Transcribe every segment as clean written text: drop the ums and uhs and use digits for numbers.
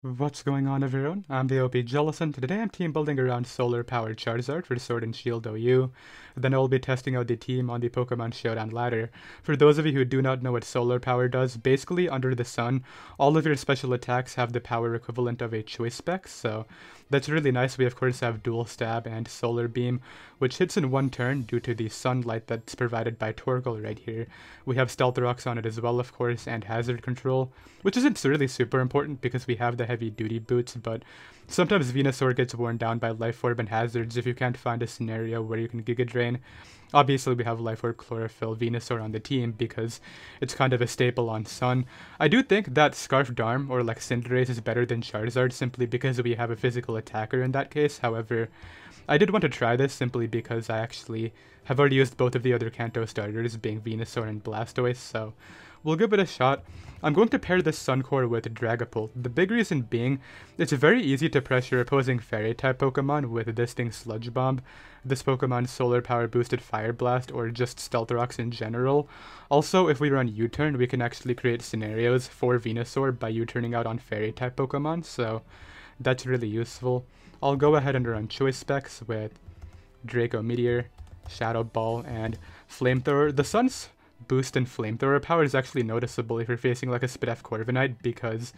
What's going on, everyone? I'm the OPJellicent. Today I'm team building around solar-powered Charizard for Sword and Shield OU. Then I will be testing out the team on the Pokemon Showdown ladder. For those of you who do not know what solar power does, basically under the sun, all of your special attacks have the power equivalent of a choice spec, so that's really nice. We of course have Dual Stab and Solar Beam, which hits in one turn due to the sunlight that's provided by Torkoal right here. We have Stealth Rocks on it as well, of course, and Hazard Control, which isn't really super important because we have the heavy duty boots, but sometimes Venusaur gets worn down by Life Orb and Hazards if you can't find a scenario where you can Giga Drain. Obviously we have Life Orb, Chlorophyll, Venusaur on the team because it's kind of a staple on Sun. I do think that Scarf Darm or like Cinderace is better than Charizard simply because we have a physical attacker in that case. However, I did want to try this simply because I actually have already used both of the other Kanto starters, being Venusaur and Blastoise, so we'll give it a shot. I'm going to pair this Sun Core with Dragapult. The big reason being, it's very easy to pressure opposing Fairy-type Pokemon with this thing's Sludge Bomb, this Pokemon's Solar Power boosted Fire Blast, or just Stealth Rocks in general. Also, if we run U-Turn, we can actually create scenarios for Venusaur by U-Turning out on Fairy-type Pokemon, so that's really useful. I'll go ahead and run Choice Specs with Draco Meteor, Shadow Ball, and Flamethrower. The Sun's boost in Flamethrower power is actually noticeable if you're facing like a Spidef Corviknight, because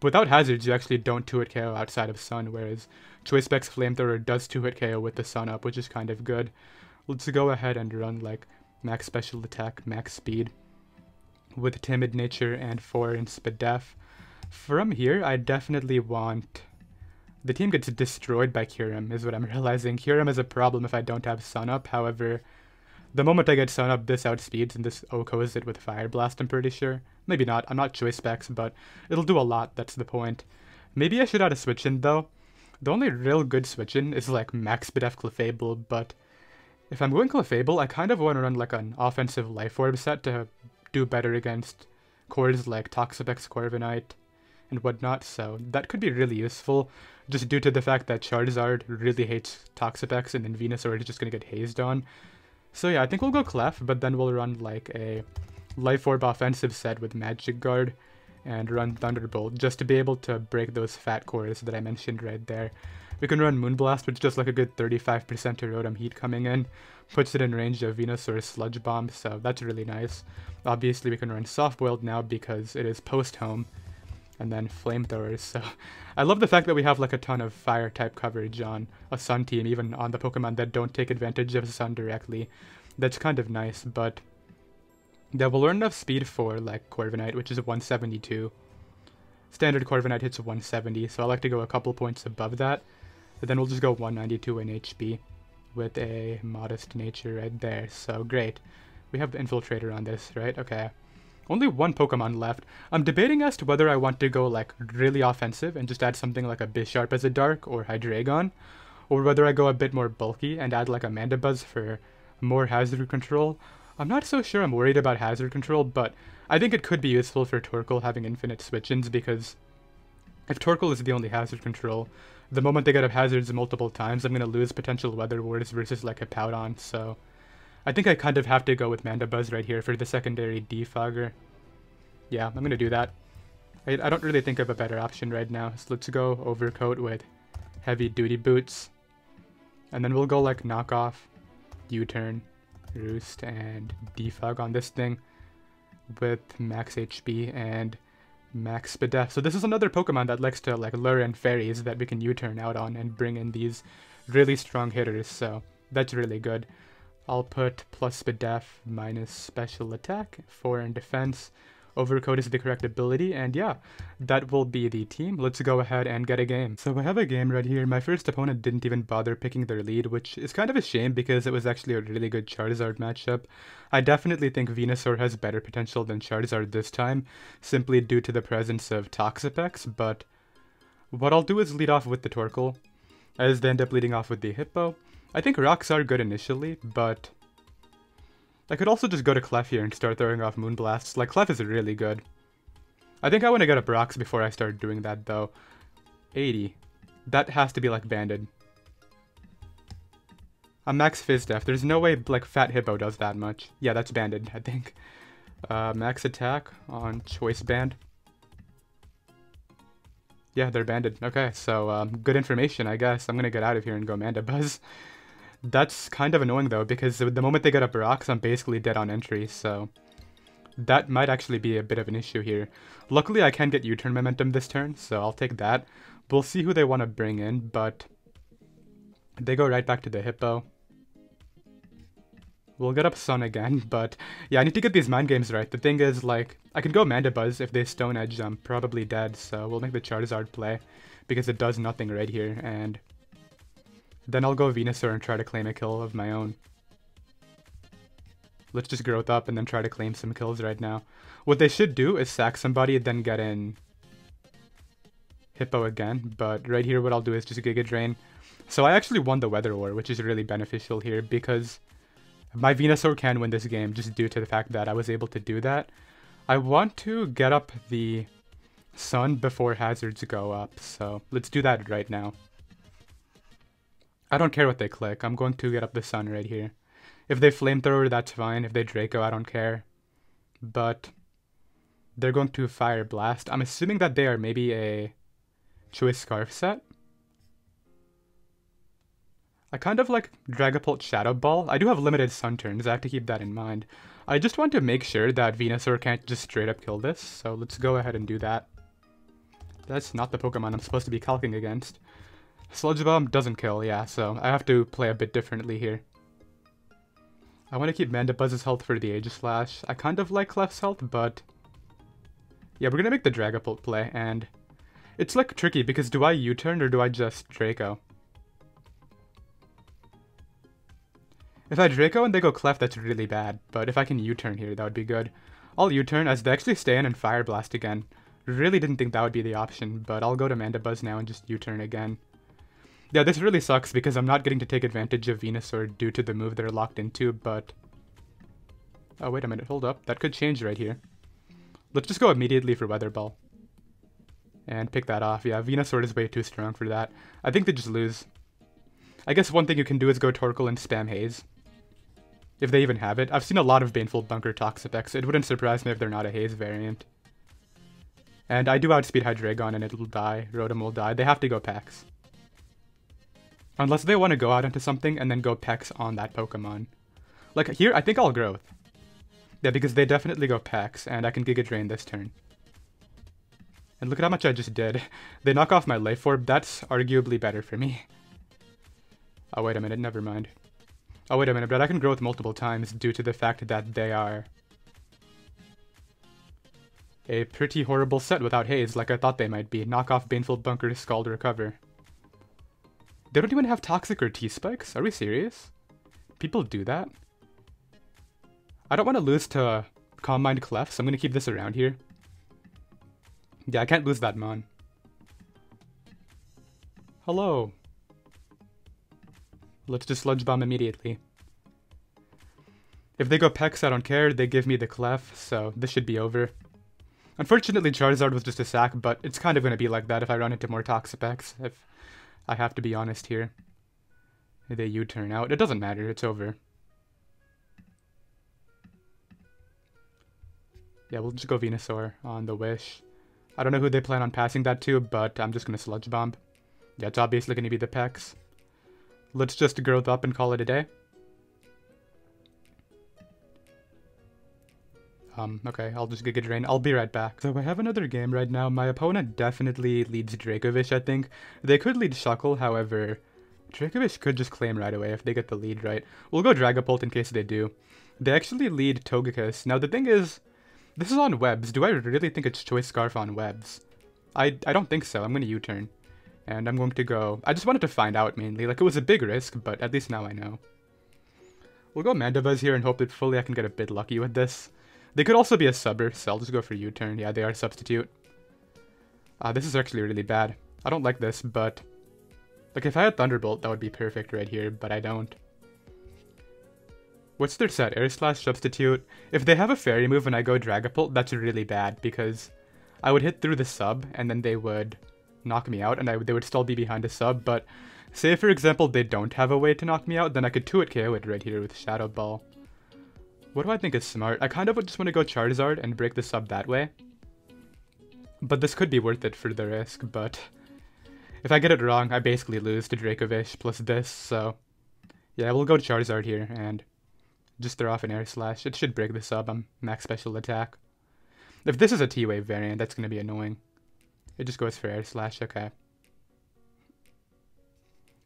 without hazards you actually don't 2-hit KO outside of Sun, whereas Choice Specs Flamethrower does 2-hit KO with the Sun up, which is kind of good. Let's go ahead and run like max special attack, max speed with Timid Nature and 4 in Spidef. From here, I definitely want... The team gets destroyed by Kyurem, is what I'm realizing. Kyurem is a problem if I don't have Sun up, however, the moment I get Sun up, this outspeeds and this OHKOs it with Fire Blast, I'm pretty sure. Maybe not, I'm not choice specs, but it'll do a lot, that's the point. Maybe I should add a switch-in though. The only real good switch-in is like Max Spidef Clefable, but if I'm going Clefable, I kind of want to run like an offensive Life Orb set to do better against cores like Toxapex, Corviknight, and whatnot, so that could be really useful, just due to the fact that Charizard really hates Toxapex and then Venusaur is just going to get hazed on. So yeah, I think we'll go Clef, but then we'll run like a Life Orb offensive set with Magic Guard and run Thunderbolt just to be able to break those fat cores that I mentioned right there. We can run Moonblast, which does like a good 35% to Rotom Heat coming in, puts it in range of Venusaur's Sludge Bomb, so that's really nice. Obviously we can run Soft Boiled now because it is post-home, and then Flamethrowers, so I love the fact that we have like a ton of fire type coverage on a Sun team, even on the Pokemon that don't take advantage of Sun directly. That's kind of nice, but yeah, we'll learn enough speed for like Corviknight, which is 172. Standard Corviknight hits 170, so I like to go a couple points above that, and then we'll just go 192 in HP with a modest nature right there, so great. We have the Infiltrator on this, right? Okay. Only one Pokemon left. I'm debating as to whether I want to go like really offensive and just add something like a Bisharp as a Dark or Hydreigon, or whether I go a bit more bulky and add like a Mandibuzz for more hazard control. I'm not so sure I'm worried about hazard control, but I think it could be useful for Torkoal having infinite switch-ins, because if Torkoal is the only hazard control, the moment they get up hazards multiple times, I'm going to lose potential Weather Wars versus like a Powdon, so I think I kind of have to go with Mandibuzz right here for the secondary Defogger. Yeah, I'm going to do that. I don't really think of a better option right now, so let's go Overcoat with Heavy Duty Boots. And then we'll go like Knockoff, U-Turn, Roost, and Defog on this thing with max HP and max Spidef. So this is another Pokemon that likes to like lure in fairies that we can U-Turn out on and bring in these really strong hitters, so that's really good. I'll put plus Spidef minus special attack, 4 in defense. Overcoat is the correct ability, and yeah, that will be the team. Let's go ahead and get a game. So I have a game right here. My first opponent didn't even bother picking their lead, which is kind of a shame because it was actually a really good Charizard matchup. I definitely think Venusaur has better potential than Charizard this time, simply due to the presence of Toxapex, but what I'll do is lead off with the Torkoal, as they end up leading off with the Hippo. I think rocks are good initially, but I could also just go to Clef here and start throwing off Moonblasts. Like, Clef is really good. I think I want to get up rocks before I start doing that, though. 80. That has to be, like, banded. I'm max Fizz Def. There's no way, like, Fat Hippo does that much. Yeah, that's banded, I think. Max attack on Choice Band. Yeah, they're banded. Okay, so good information, I guess. I'm gonna get out of here and go Mandibuzz. That's kind of annoying though, because the moment they get up rocks, I'm basically dead on entry, so that might actually be a bit of an issue here. Luckily, I can get U-turn momentum this turn, so I'll take that. We'll see who they want to bring in, but they go right back to the Hippo. We'll get up Sun again, but yeah, I need to get these mind games right. The thing is, like, I could go Mandibuzz. If they Stone Edge, I'm probably dead, so we'll make the Charizard play, because it does nothing right here, and then I'll go Venusaur and try to claim a kill of my own. Let's just growth up and then try to claim some kills right now. What they should do is sack somebody, then get in Hippo again, but right here what I'll do is just Giga Drain. So I actually won the Weather War, which is really beneficial here, because my Venusaur can win this game just due to the fact that I was able to do that. I want to get up the Sun before hazards go up, so let's do that right now. I don't care what they click. I'm going to get up the Sun right here. If they Flamethrower, that's fine. If they Draco, I don't care. But they're going to Fire Blast. I'm assuming that they are maybe a Choice Scarf set. I kind of like Dragapult Shadow Ball. I do have limited Sun turns. I have to keep that in mind. I just want to make sure that Venusaur can't just straight up kill this. So let's go ahead and do that. That's not the Pokemon I'm supposed to be calcing against. Sludge Bomb doesn't kill, yeah, so I have to play a bit differently here. I want to keep Mandibuzz's health for the Aegislash. I kind of like Clef's health, but yeah, we're going to make the Dragapult play, and it's like tricky because do I U-turn or do I just Draco? If I Draco and they go Clef, that's really bad, but if I can U-turn here, that would be good. I'll U-turn as they actually stay in and Fire Blast again. Really didn't think that would be the option, but I'll go to Mandibuzz now and just U-turn again. Yeah, this really sucks because I'm not getting to take advantage of Venusaur due to the move they're locked into, but oh, wait a minute, hold up. That could change right here. Let's just go immediately for Weather Ball. And pick that off. Yeah, Venusaur is way too strong for that. I think they just lose. I guess one thing you can do is go Torkoal and spam Haze. If they even have it. I've seen a lot of Baneful Bunker Toxapex. It wouldn't surprise me if they're not a Haze variant. And I do outspeed Hydreigon and it'll die. Rotom will die. They have to go Pex. Unless they want to go out into something and then go Pex on that Pokemon. Like here, I think I'll Growth. Yeah, because they definitely go Pex, and I can Giga Drain this turn. And look at how much I just did. They knock off my Life Orb. That's arguably better for me. Oh, wait a minute. Never mind. Oh, wait a minute. But I can Growth multiple times due to the fact that they are a pretty horrible set without Haze, like I thought they might be. Knock off Baneful Bunker, Scald, Recover. They don't even have Toxic or T-Spikes? Are we serious? People do that? I don't want to lose to Calm Mind Clef, so I'm going to keep this around here. Yeah, I can't lose that Mon. Hello. Let's just Sludge Bomb immediately. If they go Pex, I don't care. They give me the Clef, so this should be over. Unfortunately, Charizard was just a sack, but it's kind of going to be like that if I run into more Toxapex. If I have to be honest here. They U-turn out. It doesn't matter. It's over. Yeah, we'll just go Venusaur on the Wish. I don't know who they plan on passing that to, but I'm just going to Sludge Bomb. Yeah, it's obviously going to be the Pex. Let's just Growth up and call it a day. Okay, I'll just Giga Drain. I'll be right back. So I have another game right now. My opponent definitely leads Dracovish, I think. They could lead Shuckle, however, Dracovish could just claim right away if they get the lead right. We'll go Dragapult in case they do. They actually lead Togekiss. Now the thing is, this is on webs. Do I really think it's Choice Scarf on webs? I don't think so. I'm going to U-turn. And I'm going to go... I just wanted to find out mainly. Like, it was a big risk, but at least now I know. We'll go Mandibuzz here and hope that fully I can get a bit lucky with this. They could also be a subber, so I'll just go for U-turn. Yeah, they are a substitute. This is actually really bad. I don't like this, but... like, if I had Thunderbolt, that would be perfect right here, but I don't. What's their set? Air Slash, substitute. If they have a Fairy move and I go Dragapult, that's really bad, because I would hit through the sub, and then they would knock me out, and they would still be behind a sub, but say, for example, they don't have a way to knock me out, then I could 2-hit KO it right here with Shadow Ball. What do I think is smart? I kind of just want to go Charizard and break the sub that way. But this could be worth it for the risk, but if I get it wrong, I basically lose to Dracovish plus this, so yeah, we'll go Charizard here and just throw off an Air Slash. It should break this up. I'm max special attack. If this is a T-Wave variant, that's going to be annoying. It just goes for Air Slash, okay.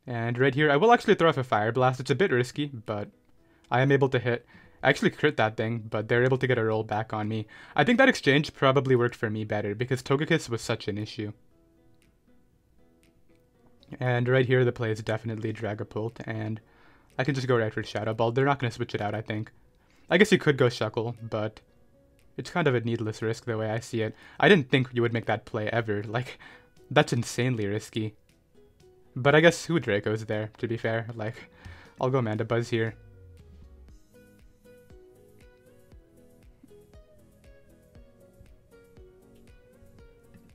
And right here, I will actually throw off a Fire Blast. It's a bit risky, but I am able to hit. I actually crit that thing, but they're able to get a roll back on me. I think that exchange probably worked for me better, because Togekiss was such an issue. And right here, the play is definitely Dragapult, and I can just go right for Shadow Ball. They're not going to switch it out, I think. I guess you could go Shuckle, but it's kind of a needless risk the way I see it. I didn't think you would make that play ever. Like, that's insanely risky. But I guess who Draco's there, to be fair. Like, I'll go Mandibuzz here.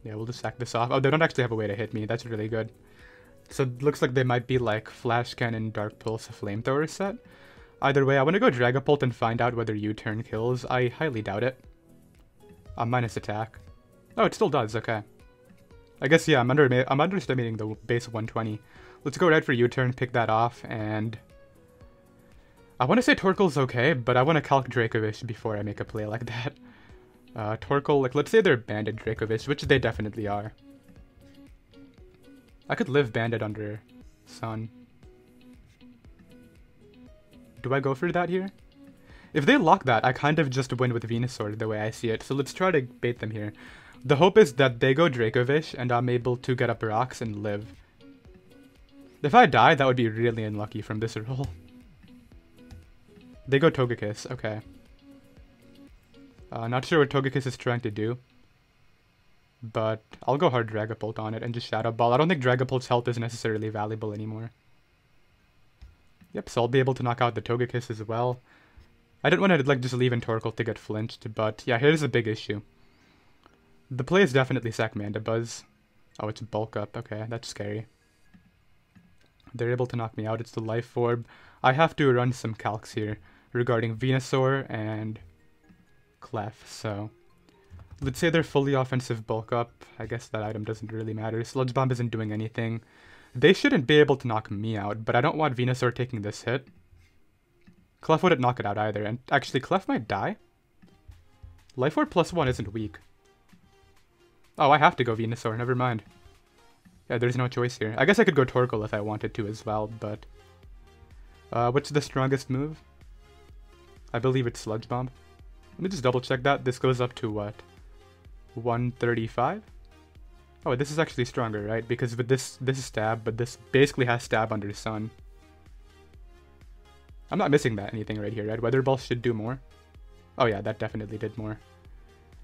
Yeah, we'll just sack this off. Oh, they don't actually have a way to hit me. That's really good. So it looks like they might be like Flash Cannon, Dark Pulse, Flamethrower set. Either way, I want to go Dragapult and find out whether U-turn kills. I highly doubt it. Minus attack. Oh, it still does, okay. I guess, yeah, I'm underestimating the base 120. Let's go right for U-turn, pick that off, and I want to say Torkoal's okay, but I want to calc Dracovish before I make a play like that. Torkoal, like, let's say they're banded Dracovish, which they definitely are. I could live banded under Sun. Do I go for that here? If they lock that, I kind of just win with Venusaur the way I see it, so let's try to bait them here. The hope is that they go Dracovish, and I'm able to get up rocks and live. If I die, that would be really unlucky from this roll. They go Togekiss, okay. Not sure what Togekiss is trying to do. But I'll go hard Dragapult on it and just Shadow Ball. I don't think Dragapult's health is necessarily valuable anymore. Yep, so I'll be able to knock out the Togekiss as well. I didn't want to like just leave in Torkoal to get flinched, but yeah, here's a big issue. The play is definitely sack Mandibuzz. Oh, it's bulk up. Okay, that's scary. They're able to knock me out. It's the Life Orb. I have to run some calcs here regarding Venusaur and Clef, so let's say they're fully offensive bulk up. I guess that item doesn't really matter. Sludge Bomb isn't doing anything. They shouldn't be able to knock me out, but I don't want Venusaur taking this hit. Clef wouldn't knock it out either, and actually Clef might die? Life Orb +1 isn't weak. Oh, I have to go Venusaur, never mind. Yeah, there's no choice here. I guess I could go Torkoal if I wanted to as well, but what's the strongest move? I believe it's Sludge Bomb. Let me just double check that. This goes up to what? 135? Oh, this is actually stronger, right? Because with this is stab, but this basically has stab under Sun. I'm not missing that anything right here, right? Weather Ball should do more. Oh yeah, that definitely did more.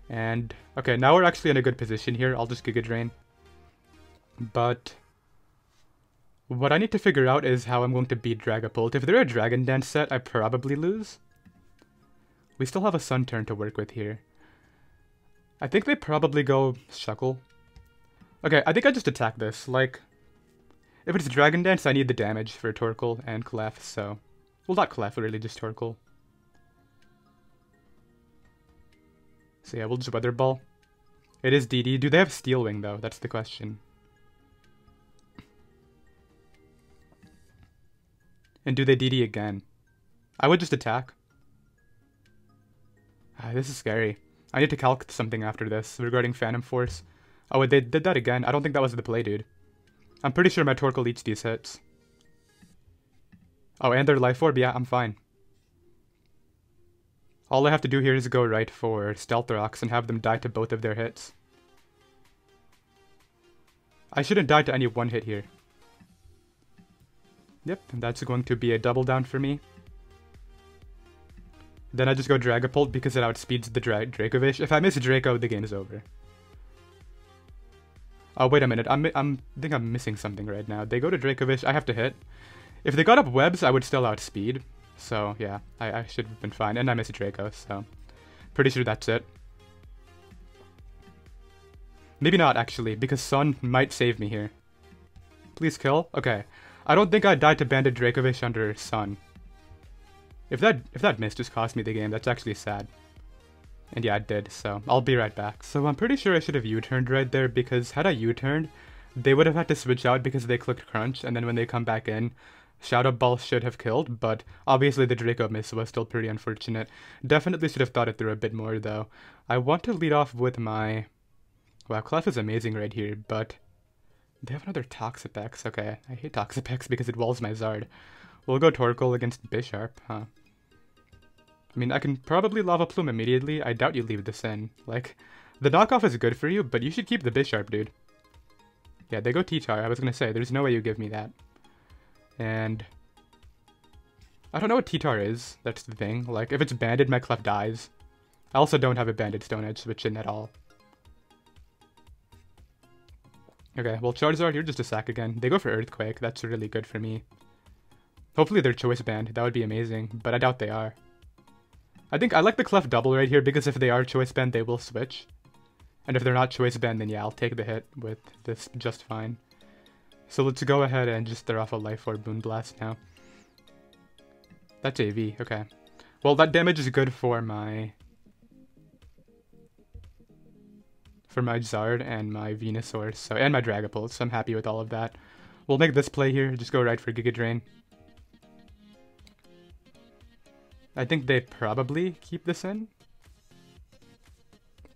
And, okay, now we're actually in a good position here. I'll just Giga Drain. But what I need to figure out is how I'm going to beat Dragapult. If they're a Dragon Dance set, I probably lose. We still have a Sun turn to work with here. I think they probably go Shuckle. Okay, I think I just attack this. Like, if it's Dragon Dance, I need the damage for Torkoal and Clef, so... Well, not Clef, really just Torkoal. So yeah, we'll just Weather Ball. It is DD. Do they have Steel Wing, though? That's the question. And do they DD again? I would just attack. This is scary. I need to calc something after this regarding Phantom Force. Oh, they did that again. I don't think that was the play, dude. I'm pretty sure my Torkoal eats these hits. Oh, and their Life Orb? Yeah, I'm fine. All I have to do here is go right for Stealth Rocks and have them die to both of their hits. I shouldn't die to any one hit here. Yep, and that's going to be a double down for me. Then I just go Dragapult because it outspeeds the Dracovish. If I miss Draco, the game is over. Oh, wait a minute. I think I'm missing something right now. They go to Dracovish. I have to hit. If they got up webs, I would still outspeed. So, yeah, I should have been fine. And I missed Draco, so... Pretty sure that's it. Maybe not, actually, because Sun might save me here. Please kill? Okay. I don't think I died to Banded Dracovish under Sun. If that missed just cost me the game, that's actually sad. And yeah, it did, so I'll be right back. So I'm pretty sure I should have U-turned right there, because had I U-turned, they would have had to switch out because they clicked crunch, and then when they come back in, Shadow Ball should have killed, but obviously the Draco miss was still pretty unfortunate. Definitely should have thought it through a bit more, though. I want to lead off with my... Wow, Clef is amazing right here, but... They have another Toxapex. Okay, I hate Toxapex because it walls my Zard. We'll go Torkoal against Bisharp, huh? I mean, I can probably Lava Plume immediately. I doubt you leave this in. Like, the knockoff is good for you, but you should keep the Bisharp, dude. Yeah, they go T-Tar. I was gonna say, there's no way you give me that. And... I don't know what T-Tar is. That's the thing. Like, if it's banded, my Clef dies. I also don't have a banded Stone Edge switch in at all. Okay, well, Charizard, you're just a sack again. They go for Earthquake. That's really good for me. Hopefully they're choice banned. That would be amazing, but I doubt they are. I think I like the Clef double right here because if they are choice banned, they will switch. And if they're not choice banned, then yeah, I'll take the hit with this just fine. So let's go ahead and just throw off a Life Orb Moonblast now. That's AV, okay. Well, that damage is good for my Zard and my Venusaur, so, and my Dragapult, so I'm happy with all of that. We'll make this play here, just go right for Giga Drain. I think they probably keep this in.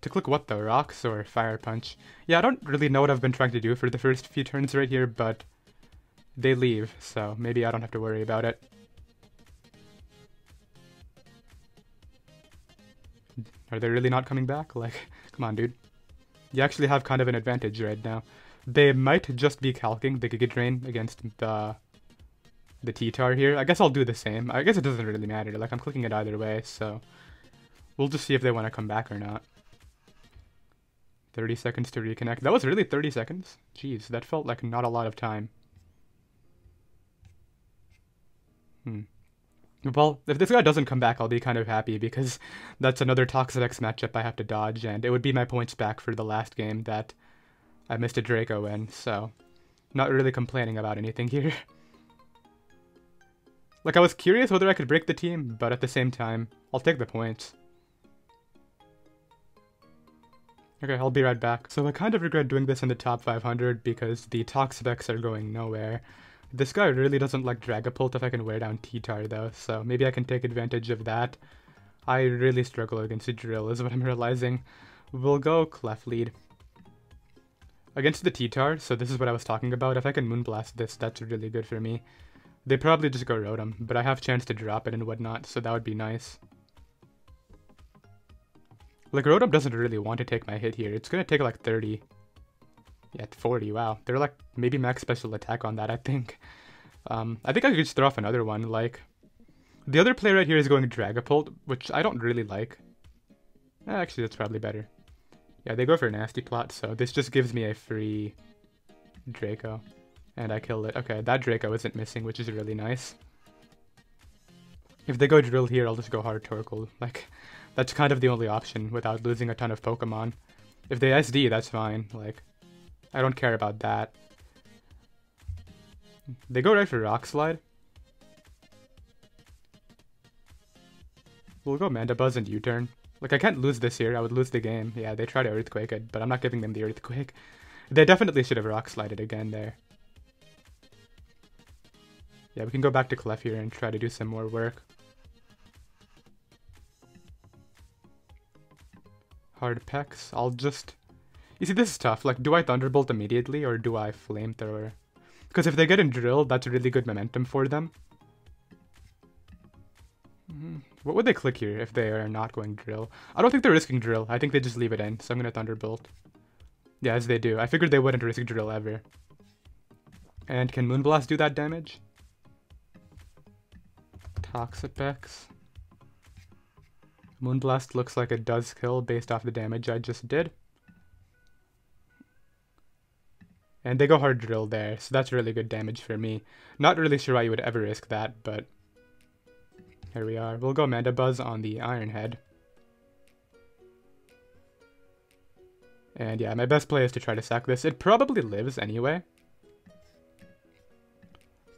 To click what though, Rocks or Fire Punch? Yeah, I don't really know what I've been trying to do for the first few turns right here, but they leave, so maybe I don't have to worry about it. Are they really not coming back? Like, come on, dude. You actually have kind of an advantage right now. They might just be calcing the Giga Drain against the T-Tar here. I guess I'll do the same. I guess it doesn't really matter. Like, I'm clicking it either way, so we'll just see if they want to come back or not. 30 seconds to reconnect. That was really 30 seconds? Jeez, that felt like not a lot of time. Well, if this guy doesn't come back, I'll be kind of happy because that's another Toxapex matchup I have to dodge, and it would be my points back for the last game that I missed a Draco in, so not really complaining about anything here. Like, I was curious whether I could break the team, but at the same time, I'll take the points. Okay, I'll be right back. So I kind of regret doing this in the top 500 because the Toxapex are going nowhere. This guy really doesn't like Dragapult if I can wear down T-Tar though, so maybe I can take advantage of that. I really struggle against Drill is what I'm realizing. We'll go Clef lead. Against the T-Tar, so this is what I was talking about, if I can Moonblast this, that's really good for me. They probably just go Rotom, but I have chance to drop it and whatnot, so that would be nice. Like, Rotom doesn't really want to take my hit here. It's gonna take like 30. Yeah, 40, wow. They're like, maybe max special attack on that, I think. I think I could just throw off another one, like... The other play right here is going Dragapult, which I don't really like. Actually, that's probably better. Yeah, they go for a Nasty Plot, so this just gives me a free Draco. And I killed it. Okay, that Draco isn't missing, which is really nice. If they go Drill here, I'll just go hard Torkoal. Like, that's kind of the only option without losing a ton of Pokemon. If they SD, that's fine. Like, I don't care about that. They go right for Rock Slide. We'll go Mandibuzz and U-turn. Like, I can't lose this here. I would lose the game. Yeah, they try to Earthquake it, but I'm not giving them the Earthquake. They definitely should have Rock Slided again there. Yeah, we can go back to Clef here and try to do some more work. Hard Pex. I'll just... You see, this is tough. Like, do I Thunderbolt immediately or do I Flamethrower? Because if they get in Drill, that's really good momentum for them. What would they click here if they are not going Drill? I don't think they're risking Drill. I think they just leave it in, so I'm going to Thunderbolt. Yeah, as they do. I figured they wouldn't risk Drill ever. And can Moonblast do that damage? Toxapex. Moonblast looks like it does kill based off the damage I just did. And they go hard Drill there, so that's really good damage for me. Not really sure why you would ever risk that, but here we are. We'll go Mandibuzz on the Iron Head. And yeah, my best play is to try to sack this. It probably lives anyway.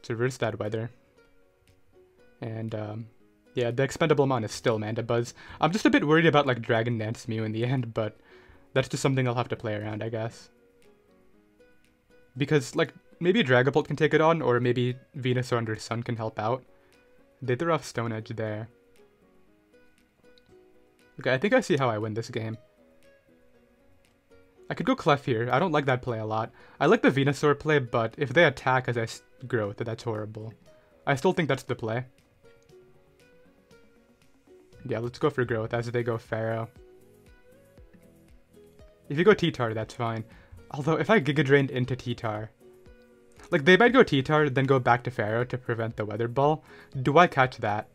To reverse that weather. And Yeah, the expendable amount is still Mandibuzz. I'm just a bit worried about like Dragon Dance Mew in the end, but that's just something I'll have to play around, I guess. Because like maybe Dragapult can take it on, or maybe Venusaur under Sun can help out. They threw off Stone Edge there. Okay, I think I see how I win this game. I could go Clef here. I don't like that play a lot. I like the Venusaur play, but if they attack as I Growth, that's horrible. I still think that's the play. Yeah, let's go for Growth as they go Pharaoh. If you go T-Tar, that's fine. Although, if I Giga Drained into T-Tar... Like, they might go T-Tar, then go back to Pharaoh to prevent the Weather Ball. Do I catch that?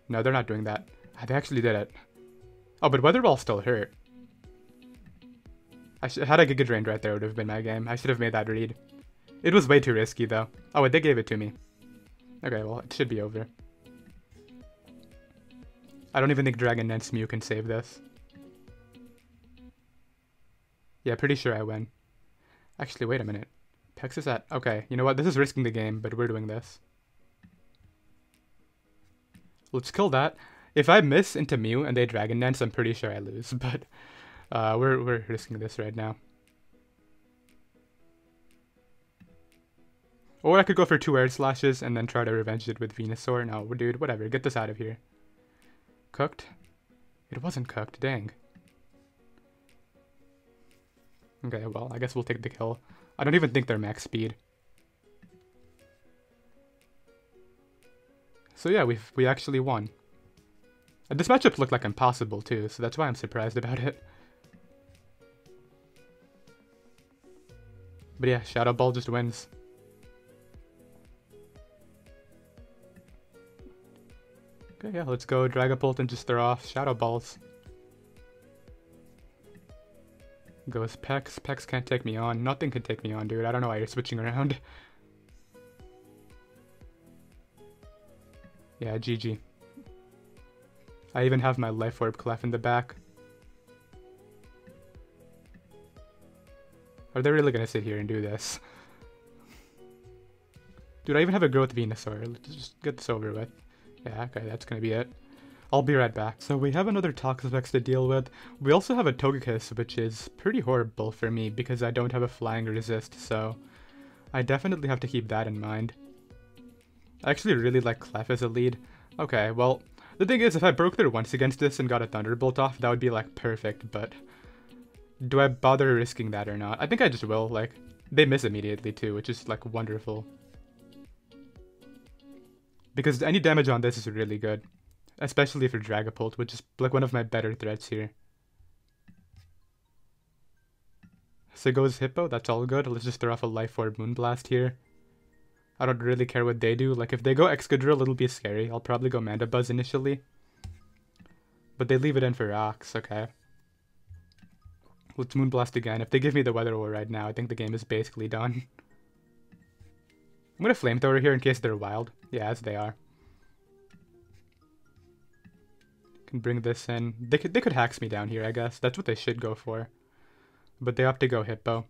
No, they're not doing that. They actually did it. Oh, but Weather Ball still hurt. Had I Giga Drained right there, would have been my game. I should have made that read. It was way too risky, though. Oh, wait, they gave it to me. Okay, well, it should be over. I don't even think Dragon Dance Mew can save this. Yeah, pretty sure I win. Actually, wait a minute. Pex is at... Okay, you know what? This is risking the game, but we're doing this. Let's kill that. If I miss into Mew and they Dragon Dance, I'm pretty sure I lose, but... we're risking this right now. Or I could go for 2 Air Slashes and then try to revenge it with Venusaur. No, dude, whatever. Get this out of here. Cooked? It wasn't cooked, dang. Okay, well, I guess we'll take the kill. I don't even think they're max speed. So yeah, we actually won. This matchup looked like impossible too, so that's why I'm surprised about it. But yeah, Shadow Ball just wins. Okay, yeah, let's go Dragapult and just throw off Shadow Balls. Goes Pex. Pex can't take me on. Nothing can take me on, dude. I don't know why you're switching around. Yeah, GG. I even have my Life Orb Clef in the back. Are they really gonna sit here and do this? Dude, I even have a Growth Venusaur. Let's just get this over with. Yeah, okay, that's gonna be it. I'll be right back. So we have another Toxapex to deal with. We also have a Togekiss, which is pretty horrible for me because I don't have a Flying Resist, so I definitely have to keep that in mind. I actually really like Clef as a lead. Okay, well, the thing is, if I broke their once against this and got a Thunderbolt off, that would be like perfect, but do I bother risking that or not? I think I just will. Like, they miss immediately too, which is like wonderful. Because any damage on this is really good. Especially for Dragapult, which is like one of my better threats here. So goes Hippo, that's all good. Let's just throw off a Life Orb Moonblast here. I don't really care what they do. Like if they go Excadrill, it'll be scary. I'll probably go Mandibuzz initially. But they leave it in for Rocks, okay. Let's Moonblast again. If they give me the Weather War right now, I think the game is basically done. I'm gonna Flamethrower here in case they're wild. Yeah, as they are. Can bring this in. They could Hax me down here, I guess. That's what they should go for. But they opt to go Hippo.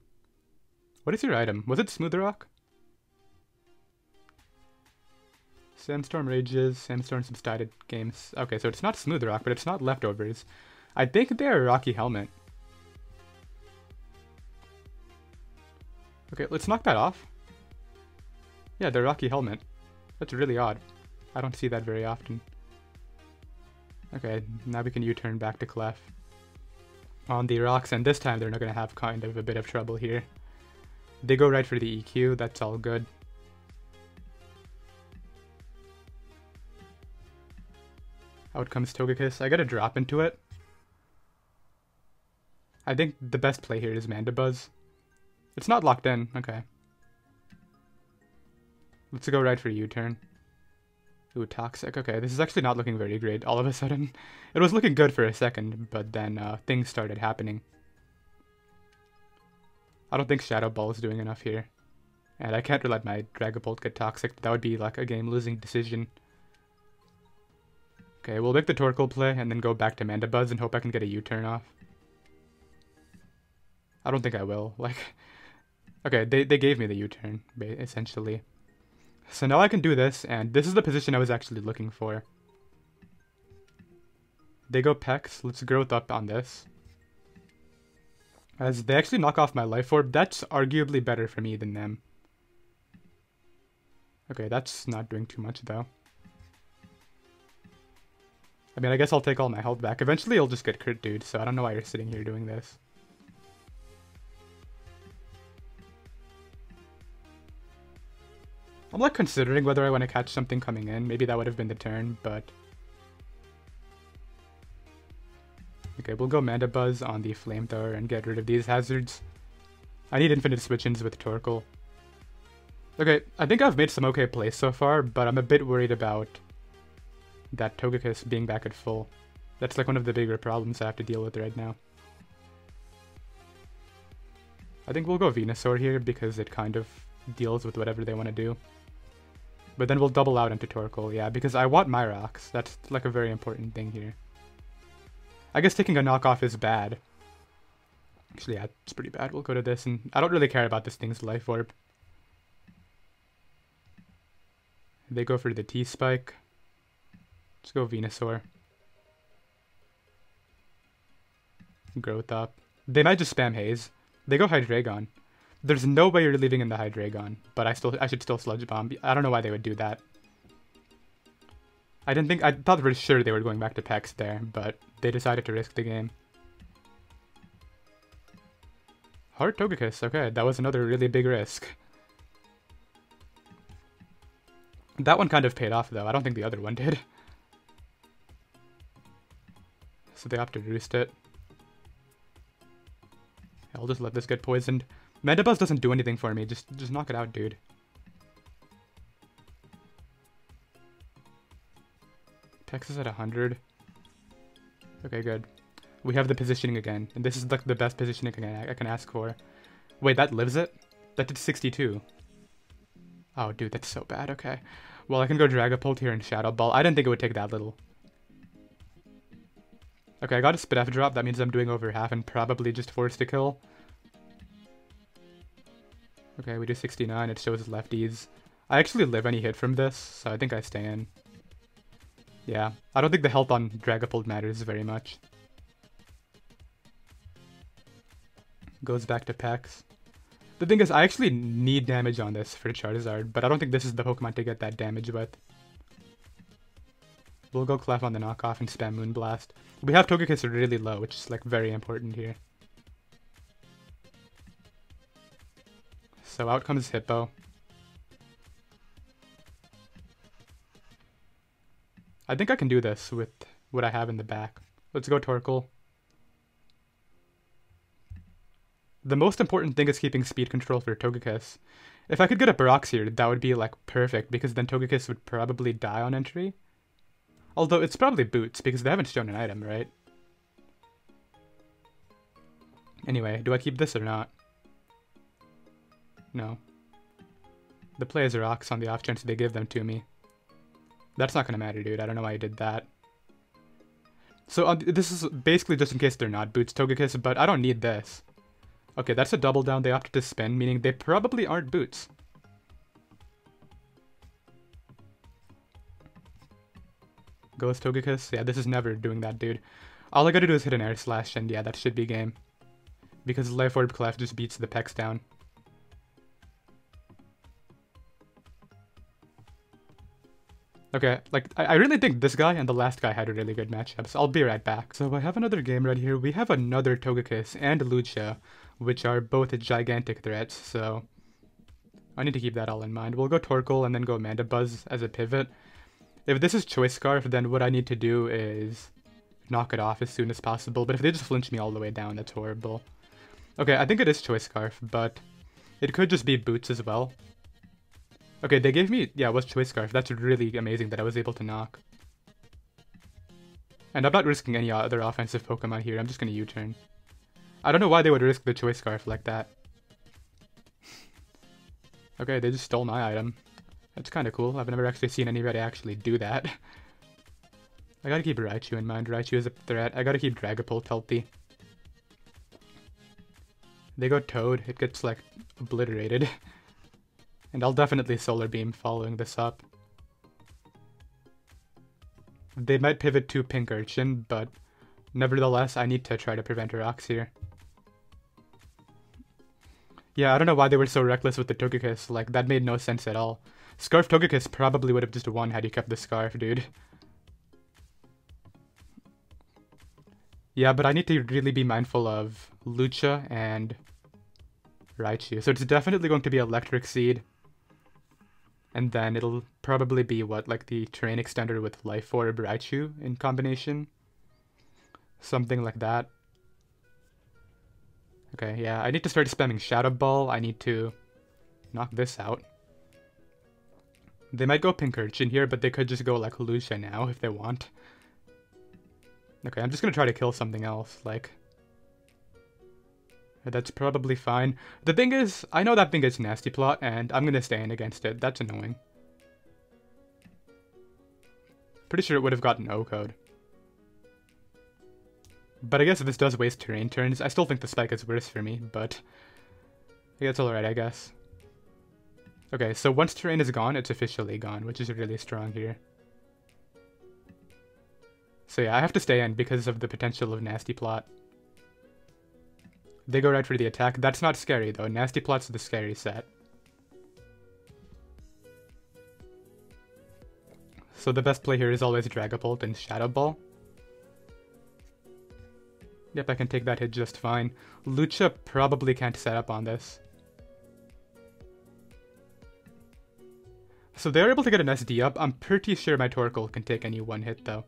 What is your item? Was it Smooth Rock? Sandstorm Rages, Sandstorm Subsided Games. Okay, so it's not Smooth Rock, but it's not Leftovers. I think they're Rocky Helmet. Okay, let's knock that off. Yeah, they're Rocky Helmet. That's really odd. I don't see that very often. Okay, now we can U-turn back to Clef on the rocks, and this time they're not going to have kind of a bit of trouble here. They go right for the EQ, that's all good. Out comes Togekiss. I gotta drop into it. I think the best play here is Mandibuzz. It's not locked in, okay. Let's go right for U-turn. Ooh, Toxic. Okay, this is actually not looking very great all of a sudden. It was looking good for a second, but then things started happening. I don't think Shadow Ball is doing enough here. And I can't let my Dragapult get Toxic. That would be like a game-losing decision. Okay, we'll make the Torkoal play and then go back to Mandibuzz and hope I can get a U-turn off. I don't think I will. Like, okay, they gave me the U-turn, essentially. So now I can do this, and this is the position I was actually looking for. They go Pex. Let's growth up on this. As they actually knock off my Life Orb, that's arguably better for me than them. Okay, that's not doing too much though. I mean, I guess I'll take all my health back. Eventually I'll just get crit, dude, so I don't know why you're sitting here doing this. I'm like considering whether I want to catch something coming in. Maybe that would have been the turn, but... Okay, we'll go Mandibuzz on the Flamethrower and get rid of these hazards. I need infinite switch-ins with Torkoal. Okay, I think I've made some okay plays so far, but I'm a bit worried about that Togekiss being back at full. That's like one of the bigger problems I have to deal with right now. I think we'll go Venusaur here because it kind of deals with whatever they want to do. But then we'll double out into Torkoal, yeah, because I want my rocks. That's like a very important thing here. I guess taking a knockoff is bad. Actually, yeah, it's pretty bad. We'll go to this, and I don't really care about this thing's Life Orb. They go for the T-Spike. Let's go Venusaur. Growth up. They might just spam Haze. They go Hydreigon. There's no way you're leaving in the Hydreigon, but I should still Sludge Bomb. I don't know why they would do that. I thought for sure they were going back to Pex there, but they decided to risk the game. Hard Togekiss, okay, that was another really big risk. That one kind of paid off though, I don't think the other one did. So they have to Roost it. I'll just let this get poisoned. Mandibuzz doesn't do anything for me, just knock it out, dude. Pex is at 100. Okay, good. We have the positioning again, and this is like the best positioning I can ask for. Wait, that lives it? That did 62. Oh, dude, that's so bad. Okay. Well, I can go Dragapult here and Shadow Ball. I didn't think it would take that little. Okay, I got a Spit drop. That means I'm doing over half and probably just forced to kill. Okay, we do 69. It shows lefties. I actually live any hit from this, so I think I stay in. Yeah, I don't think the health on Dragapult matters very much. Goes back to Pex. The thing is, I actually need damage on this for Charizard, but I don't think this is the Pokemon to get that damage with. We'll go Clef on the knockoff and spam Moonblast. We have Togekiss really low, which is like very important here. So out comes Hippo. I think I can do this with what I have in the back. Let's go Torkoal. The most important thing is keeping speed control for Togekiss. If I could get a Brox here, that would be like perfect, because then Togekiss would probably die on entry. Although it's probably Boots, because they haven't shown an item, right? Anyway, do I keep this or not? No. The play is Rocks on the off chance they give them to me. That's not gonna matter, dude. I don't know why I did that. So this is basically just in case they're not Boots Togekiss, but I don't need this. Okay, that's a double down. They opted to spin, meaning they probably aren't Boots. Goes Togekiss. Yeah, this is never doing that, dude. All I gotta do is hit an Air Slash, and yeah, that should be game. Because Life Orb Clef just beats the Pex down. Okay, like, I really think this guy and the last guy had a really good matchup, so I'll be right back. So I have another game right here. We have another Togekiss and Lugia, which are both gigantic threats, so I need to keep that all in mind. We'll go Torkoal and then go Mandibuzz as a pivot. If this is Choice Scarf, then what I need to do is knock it off as soon as possible, but if they just flinch me all the way down, that's horrible. Okay, I think it is Choice Scarf, but it could just be Boots as well. Okay, they gave me, yeah, it was Choice Scarf. That's really amazing that I was able to knock. And I'm not risking any other offensive Pokemon here. I'm just going to U-turn. I don't know why they would risk the Choice Scarf like that. Okay, they just stole my item. That's kind of cool. I've never actually seen anybody actually do that. I gotta keep Raichu in mind. Raichu is a threat. I gotta keep Dragapult healthy. They go Toad. It gets, like, obliterated. And I'll definitely Solar Beam following this up. They might pivot to Pink Urchin, but nevertheless, I need to try to prevent rocks here. Yeah, I don't know why they were so reckless with the Togekiss. Like, that made no sense at all. Scarf Togekiss probably would have just won had you kept the Scarf, dude. Yeah, but I need to really be mindful of Lucha and Raichu. So it's definitely going to be Electric Seed. And then it'll probably be, what, like the Terrain Extender with Life Orb Raichu in combination? Something like that. Okay, yeah, I need to start spamming Shadow Ball. I need to knock this out. They might go Pink Urchin here, but they could just go like Lucia now if they want. Okay, I'm just gonna try to kill something else, like... That's probably fine. The thing is, I know that thing is Nasty Plot, and I'm gonna stand against it. That's annoying. Pretty sure it would have gotten O-code. But I guess this does waste terrain turns. I still think the Spike is worse for me, but... Yeah, it's alright, I guess. Okay, so once terrain is gone, it's officially gone, which is really strong here. So yeah, I have to stay in because of the potential of Nasty Plot. They go right for the attack. That's not scary, though. Nasty Plot's the scary set. So the best play here is always Dragapult and Shadow Ball. Yep, I can take that hit just fine. Lucha probably can't set up on this. So they're able to get an SD up. I'm pretty sure my Torkoal can take any one hit, though.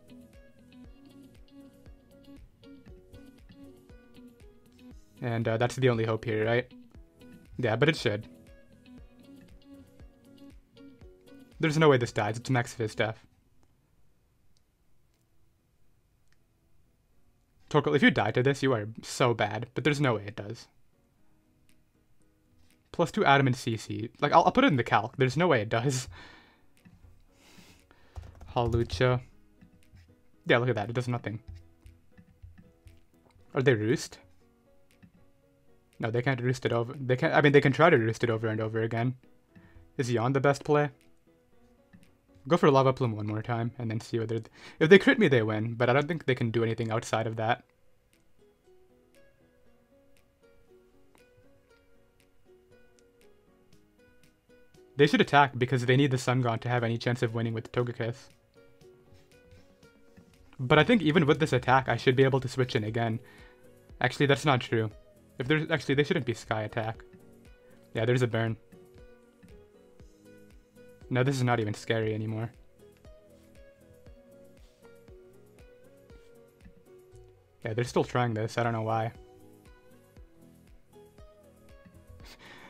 And that's the only hope here, right? Yeah, but it should. There's no way this dies. It's max Fizz Def. Torkoal, if you die to this, you are so bad. But there's no way it does. +2 Adamant CC. Like, I'll put it in the calc. There's no way it does. Halucha. Yeah, look at that. It does nothing. Are they Roost? No, they can't Roost it over. They can't. I mean, they can try to Roost it over and over again. Is Yawn the best play? Go for Lava Plume one more time, and then see whether... If they crit me, they win, but I don't think they can do anything outside of that. They should attack, because they need the Sungon to have any chance of winning with Togekiss. But I think even with this attack, I should be able to switch in again. Actually, that's not true. If there's... Actually, they shouldn't be Sky Attack. Yeah, there's a burn. No, this is not even scary anymore. Yeah, they're still trying this. I don't know why.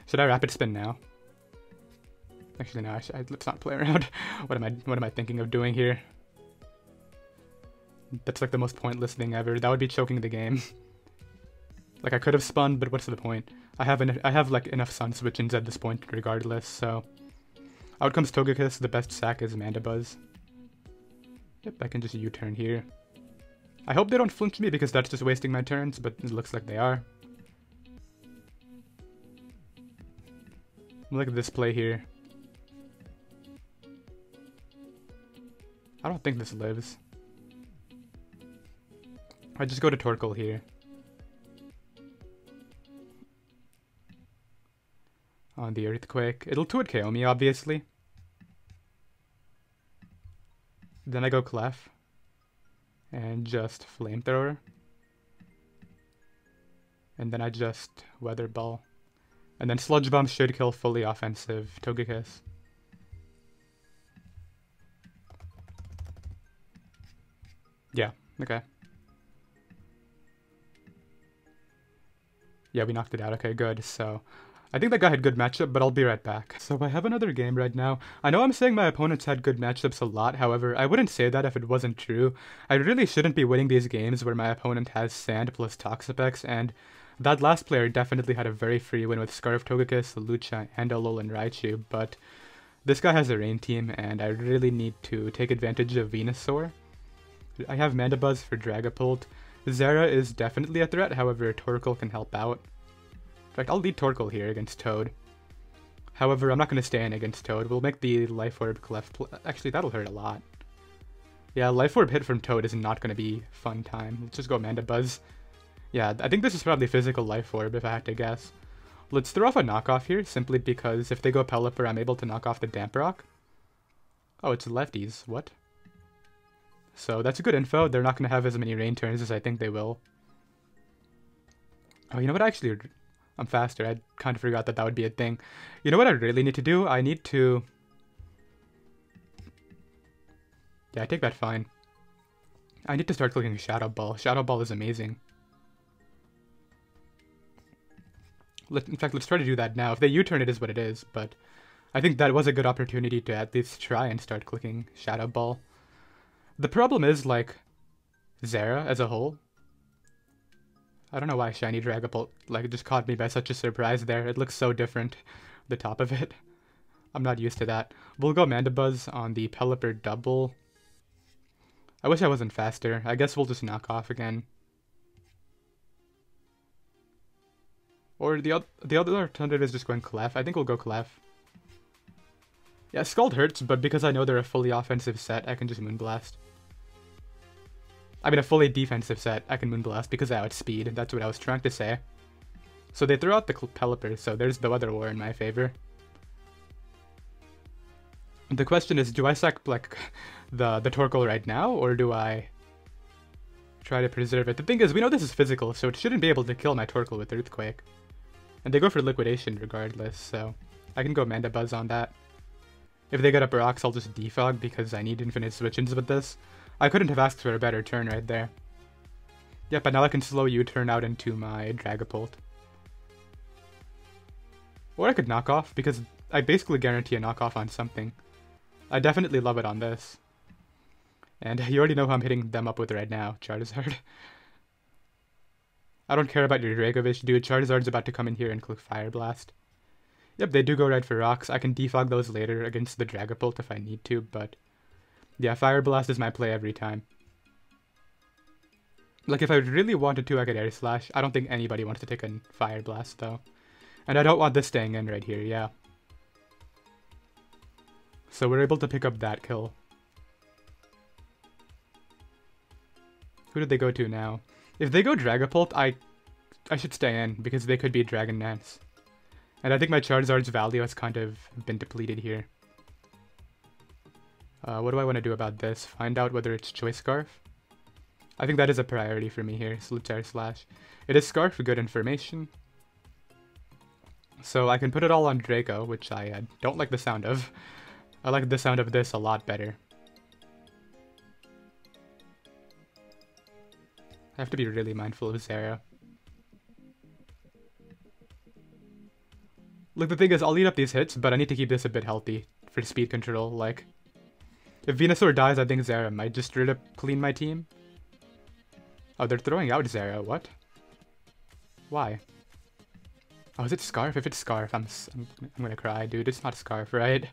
Should I Rapid Spin now? Actually, no. Let's not play around. What am I thinking of doing here? That's like the most pointless thing ever. That would be choking the game. Like, I could have spun, but what's the point? I have like enough Sun Switch-ins at this point regardless, so... Out comes Togekiss, the best sack is Mandibuzz. Yep, I can just U-turn here. I hope they don't flinch me because that's just wasting my turns, but it looks like they are. Look at this play here. I don't think this lives. I just go to Torkoal here. On the Earthquake. It'll 2-hit KO me, obviously. Then I go Clef. And just Flamethrower. And then I just Weather Ball. And then Sludge Bomb should kill fully offensive Togekiss. Yeah, okay. Yeah, we knocked it out. Okay, good. So... I think that guy had good matchup, but I'll be right back. So I have another game right now. I know I'm saying my opponents had good matchups a lot, however, I wouldn't say that if it wasn't true. I really shouldn't be winning these games where my opponent has Sand plus Toxapex, and that last player definitely had a very free win with Scarf Togekiss, Lucha, and Alolan Raichu, but this guy has a Rain team, and I really need to take advantage of Venusaur. I have Mandibuzz for Dragapult. Zera is definitely a threat, however, Torkoal can help out. In fact, I'll lead Torkoal here against Toad. However, I'm not going to stay in against Toad. We'll make the Life Orb Clef. Actually, that'll hurt a lot. Yeah, Life Orb hit from Toad is not going to be fun time. Let's just go Mandibuzz. Yeah, I think this is probably physical Life Orb if I had to guess. Let's throw off a knockoff here, simply because if they go Pelipper, I'm able to knock off the Damp Rock. Oh, it's lefties. What? So that's good info. They're not going to have as many rain turns as I think they will. Oh, you know what? Actually, I'm faster. I kind of forgot that that would be a thing. You know what I really need to do? I need to... Yeah, I take that fine. I need to start clicking Shadow Ball. Shadow Ball is amazing. In fact, let's try to do that now. If they U-turn, it is what it is, but I think that was a good opportunity to at least try and start clicking Shadow Ball. The problem is, like, Zera as a whole. I don't know why Shiny Dragapult, like, it just caught me by such a surprise there. It looks so different, the top of it. I'm not used to that. We'll go Mandibuzz on the Pelipper double. I wish I wasn't faster. I guess we'll just knock off again. Or the other alternative is just going Clef. I think we'll go Clef. Yeah, Scald hurts, but because I know they're a fully offensive set, I can just Moonblast. I mean, a fully defensive set, I can Moonblast because I outspeed. That's what I was trying to say. So they throw out the Pelipper, so there's the Weather War in my favor. The question is, do I sack like the Torkoal right now, or do I try to preserve it? The thing is, we know this is physical, so it shouldn't be able to kill my Torkoal with Earthquake. And they go for Liquidation regardless, so I can go Mandibuzz on that. If they get up rocks, I'll just defog because I need infinite switch-ins with this. I couldn't have asked for a better turn right there. Yep, and now I can slow U-turn out into my Dragapult. Or I could knock off, because I basically guarantee a knockoff on something. I definitely love it on this. And you already know who I'm hitting them up with right now, Charizard. I don't care about your Dracovish, dude. Charizard's about to come in here and click Fire Blast. Yep, they do go right for rocks. I can defog those later against the Dragapult if I need to, but... yeah, Fire Blast is my play every time. Like, if I really wanted to, I could Air Slash. I don't think anybody wants to take a Fire Blast, though. And I don't want this staying in right here, yeah. So we're able to pick up that kill. Who did they go to now? If they go Dragapult, I should stay in, because they could be Dragon Dance. And I think my Charizard's value has kind of been depleted here. What do I want to do about this? Find out whether it's Choice Scarf? I think that is a priority for me here, so let's Air Slash. It is Scarf for good information. So I can put it all on Draco, which I don't like the sound of. I like the sound of this a lot better. I have to be really mindful of Zera. Look, the thing is, I'll eat up these hits, but I need to keep this a bit healthy for speed control. Like, if Venusaur dies, I think Zera might just straight up clean my team. Oh, they're throwing out Zera. What? Why? Oh, is it Scarf? If it's Scarf, I'm gonna cry, dude. It's not Scarf, right?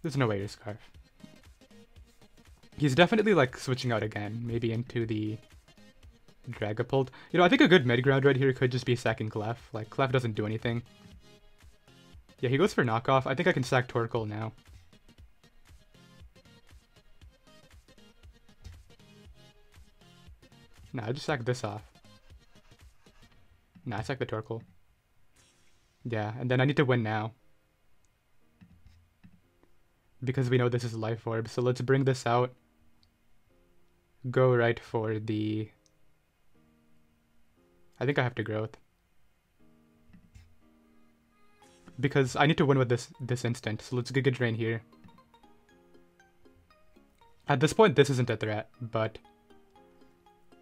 There's no way it's Scarf. He's definitely, like, switching out again. Maybe into the Dragapult. You know, I think a good mid-ground right here could just be sacking Clef. Like, Clef doesn't do anything. Yeah, he goes for knockoff. I think I can sack Torkoal now. Nah, I just sack this off. Nah, I sack the Torkoal. Yeah, and then I need to win now. Because we know this is Life Orb, so let's bring this out. Go right for the... I think I have to Growth. Because I need to win with this instant, so let's Giga Drain here. At this point, this isn't a threat, but...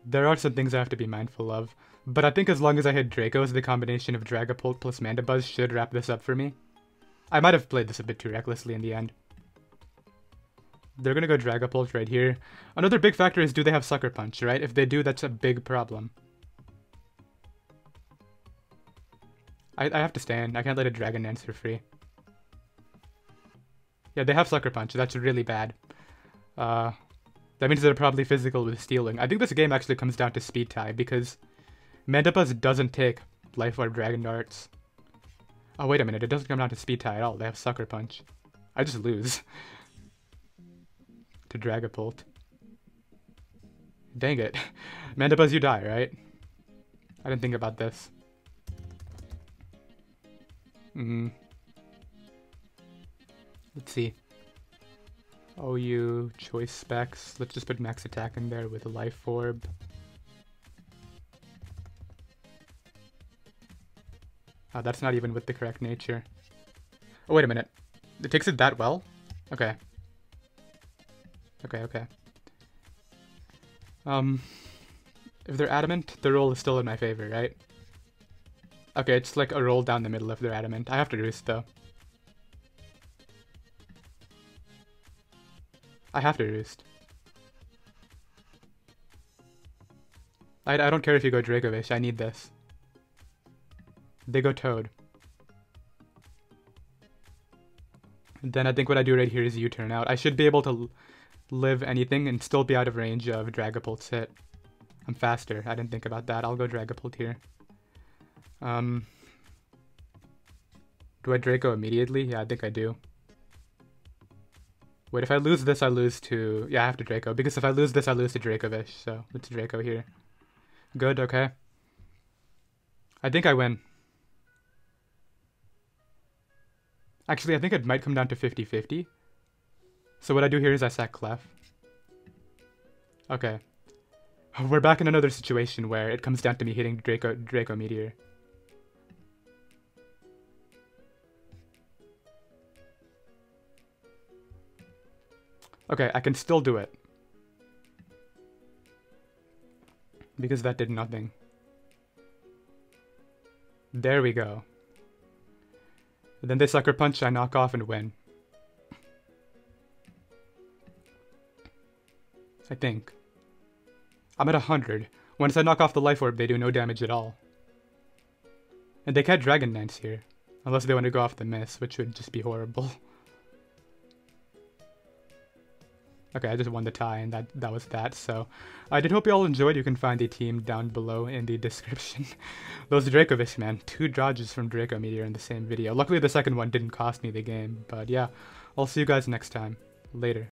there are some things I have to be mindful of. But I think as long as I hit Dracos, the combination of Dragapult plus Mandibuzz should wrap this up for me. I might have played this a bit too recklessly in the end. They're gonna go Dragapult right here. Another big factor is, do they have Sucker Punch, right? If they do, that's a big problem. I have to stand. I can't let a Dragon Dance for free. Yeah, they have Sucker Punch. That's really bad. That means they're probably physical with Steel Wing. I think this game actually comes down to speed tie, because Mandibuzz doesn't take Life Orb Dragon Darts. Oh, wait a minute. It doesn't come down to speed tie at all. They have Sucker Punch. I just lose. to Dragapult. Dang it. Mandibuzz, you die, right? I didn't think about this. Let's see. OU, choice specs. Let's just put max attack in there with a Life Orb. Oh, that's not even with the correct nature. Oh, wait a minute. It takes it that well? Okay. Okay. If they're adamant, the roll is still in my favor, right? Okay, it's like a roll down the middle if they're adamant. I have to Roost, though. I have to Roost. I don't care if you go Dracovish, I need this. They go Toad. Then I think what I do right here is U-turn out. I should be able to live anything and still be out of range of Dragapult's hit. I'm faster. I didn't think about that. I'll go Dragapult here. Do I Draco immediately? Yeah, I think I do. Wait, if I lose this, I lose to... Yeah, I have to Draco. Because if I lose this, I lose to Dracovish. So, let's Draco here. Good, okay. I think I win. Actually, I think it might come down to 50-50. So what I do here is I sack Clef. Okay. We're back in another situation where it comes down to me hitting Draco Meteor. Okay, I can still do it. Because that did nothing. There we go. Then they Sucker Punch, I knock off and win. I think. I'm at 100. Once I knock off the Life Orb, they do no damage at all. And they can't Dragon Dance here. Unless they want to go off the miss, which would just be horrible. Okay, I just won the tie, and that was that. So, I did hope you all enjoyed. You can find the team down below in the description. Those Dracovish, man. 2 dodges from Draco Meteor in the same video. Luckily, the second one didn't cost me the game. But yeah, I'll see you guys next time. Later.